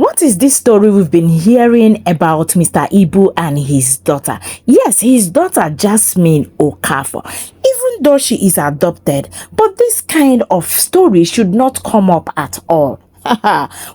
What is this story we've been hearing about Mr. Ibu and his daughter? Yes, his daughter Jasmine Okafor. Even though she is adopted, but this kind of story should not come up at all.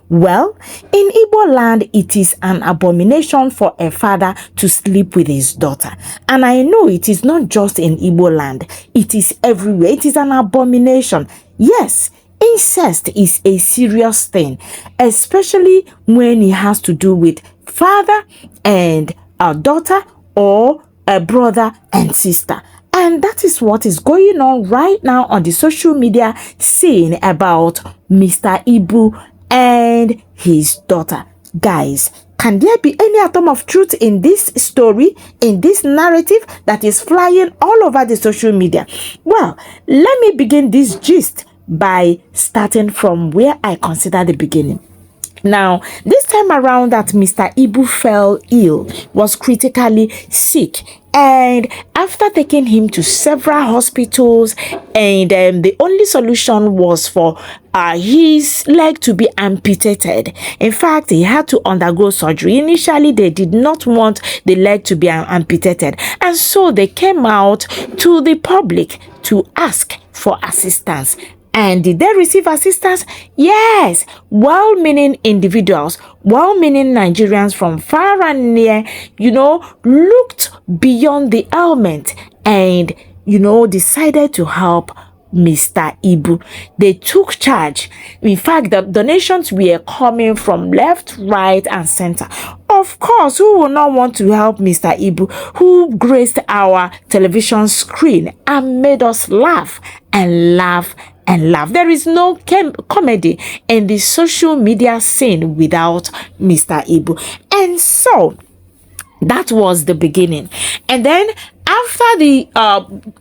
Well, in Igbo land, it is an abomination for a father to sleep with his daughter. And I know it is not just in Igbo land. It is everywhere. It is an abomination. Yes, incest is a serious thing, especially when it has to do with father and a daughter or a brother and sister. And that is what is going on right now on the social media scene about Mr. Ibu and his daughter. Guys, can there be any atom of truth in this story, in this narrative that is flying all over the social media? Well, let me begin this gist by starting from where I consider the beginning. Now, this time around that Mr. Ibu fell ill, was critically sick, and after taking him to several hospitals, and the only solution was for his leg to be amputated. In fact, he had to undergo surgery. Initially, they did not want the leg to be amputated, and so they came out to the public to ask for assistance. And did they receive assistance? Yes. Well-meaning individuals, well-meaning Nigerians from far and near, looked beyond the ailment and, decided to help Mr. Ibu. They took charge. In fact, the donations were coming from left, right, and center. Of course, who will not want to help Mr. Ibu, who graced our television screen and made us laugh and laugh and laugh. There is no comedy in the social media scene without Mr. Ibu. And so that was the beginning. And then after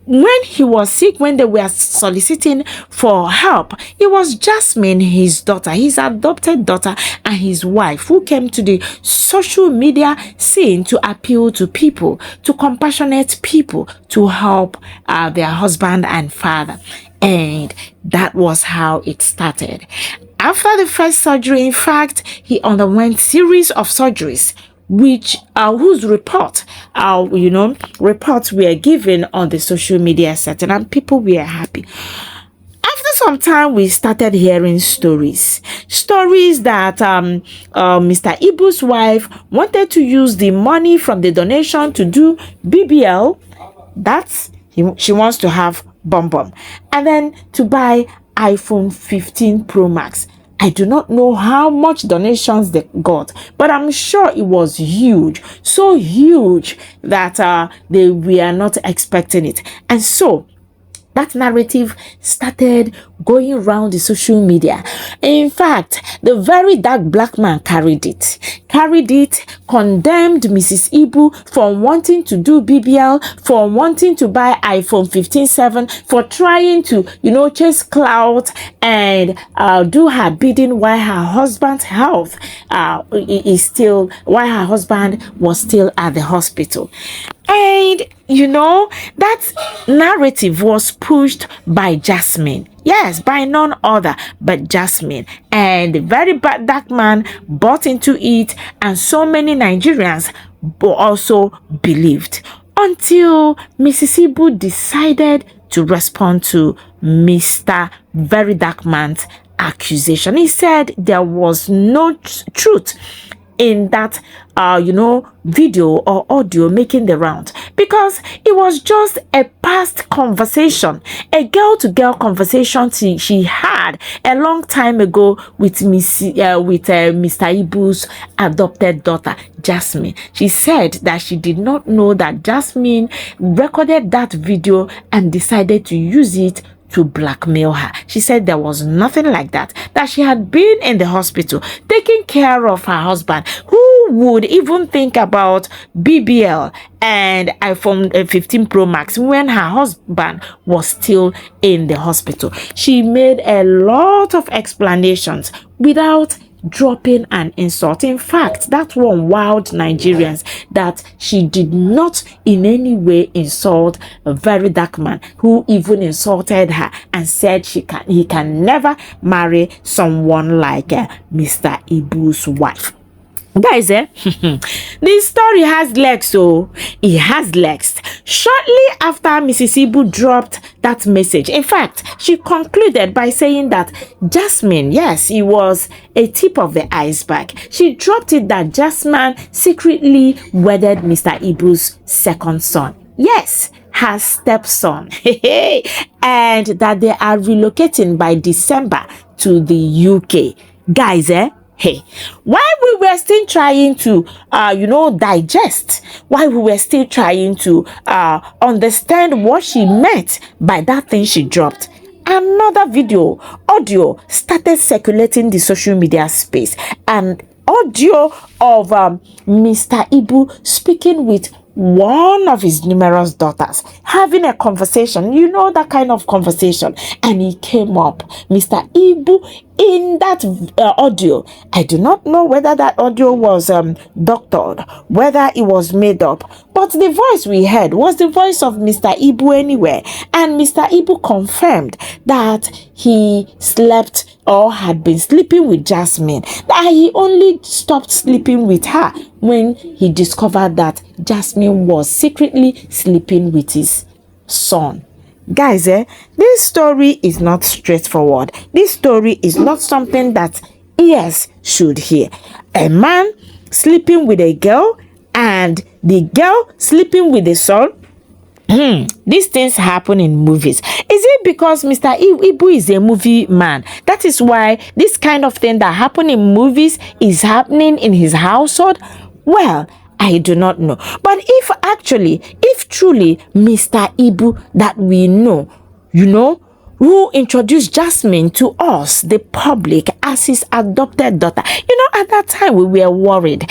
when he was sick, when they were soliciting for help, it was Jasmine, his daughter, his adopted daughter, and his wife who came to the social media scene to appeal to people, to compassionate people, to help their husband and father. And that was how it started. After the first surgery, in fact, he underwent series of surgeries, which whose reports were given on the social media setting, and people were happy. After some time, we started hearing stories that Mr. Ibu's wife wanted to use the money from the donation to do BBL. She wants to have bum, and then to buy iPhone 15 Pro Max. I do not know how much donations they got, but I'm sure it was huge, so huge that they were not expecting it. And so that narrative started going around the social media. In fact, the very dark black man carried it, condemned Mrs. Ibu for wanting to do BBL, for wanting to buy iPhone 15/7, for trying to, chase clout and do her bidding while her husband's health while her husband was still at the hospital. And that narrative was pushed by Jasmine. Yes, by none other but Jasmine. And the very bad dark man bought into it, and so many Nigerians also believed. Until Mrs. Ibu decided to respond to Mr. Very Dark Man's accusation. He said there was no truth in that video or audio making the round, because it was just a past conversation, a girl-to-girl conversation she had a long time ago with Mr. Ibu's adopted daughter Jasmine. She said that she did not know that Jasmine recorded that video and decided to use it to blackmail her. She said there was nothing like that she had been in the hospital taking care of her husband. Who would even think about BBL and iPhone 15 Pro Max when her husband was still in the hospital? She made a lot of explanations without dropping an insult. In fact, that one wowed Nigerians, that she did not in any way insult a very dark man who even insulted her and said he can never marry someone like Mr. Ibu's wife. Guys, this story has legs, so it has legs. Shortly after Mrs. Ibu dropped that message, in fact, she concluded by saying that Jasmine, yes, it was a tip of the iceberg. She dropped it that Jasmine secretly wedded Mr. Ibu's second son. Yes, her stepson. And that they are relocating by December to the UK. Guys, hey, while we were still trying to, digest, while we were still trying to understand what she meant by that thing she dropped, another audio started circulating the social media space, and audio of Mr. Ibu speaking with one of his numerous daughters, having a conversation, that kind of conversation, and he came up, Mr. Ibu, in that audio. I do not know whether that audio was doctored, whether it was made up, but the voice we heard was the voice of Mr. Ibu anyway, and Mr. Ibu confirmed that he slept or had been sleeping with Jasmine, that he only stopped sleeping with her when he discovered that Jasmine was secretly sleeping with his son. Guys, this story is not straightforward. This story is not something that ears should hear. A man sleeping with a girl and the girl sleeping with the son. These things happen in movies. Is it because Mr. Ibu is a movie man? That is why this kind of thing that happen in movies is happening in his household? Well, I do not know. But if truly Mr. Ibu that we know, who introduced Jasmine to us, the public, as his adopted daughter. At that time we were worried.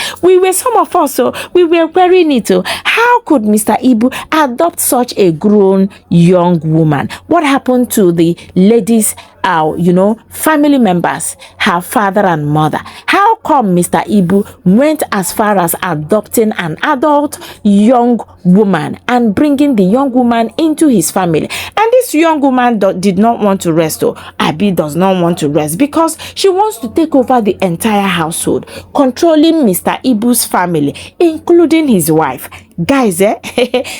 Some of us, so we were worrying it. How could Mr. Ibu adopt such a grown young woman? What happened to the ladies, family members, her father and mother? How come Mr. Ibu went as far as adopting an adult young woman and bringing the young woman into his family? And this young woman did not want to rest. Abi does not want to rest because she wants to take over the entire household, controlling Mr. Ibu's family, including his wife. Guys,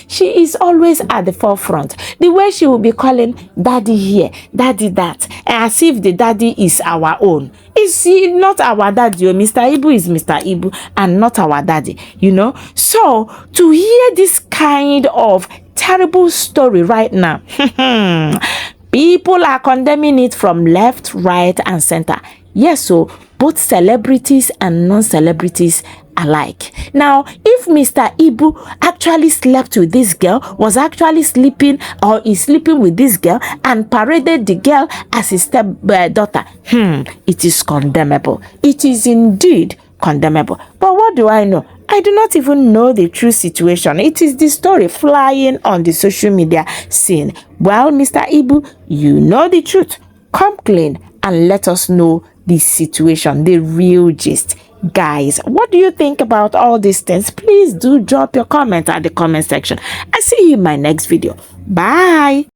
she is always at the forefront. The way she will be calling daddy here, daddy that, as if the daddy is our own. Is he not our daddy? Mr. Ibu is Mr. Ibu and not our daddy, So, to hear this kind of terrible story right now, people are condemning it from left, right, and center. Yes, so both celebrities and non-celebrities alike. Now, if Mr. Ibu actually slept with this girl, was actually sleeping or is sleeping with this girl and paraded the girl as his step daughter, it is condemnable. It is indeed condemnable. But what do I know? I do not even know the true situation. It is the story flying on the social media scene. Well, Mr. Ibu, you know the truth. Come clean and let us know the situation, the real gist. Guys, what do you think about all these things? Please do drop your comment at the comment section. I'll see you in my next video. Bye.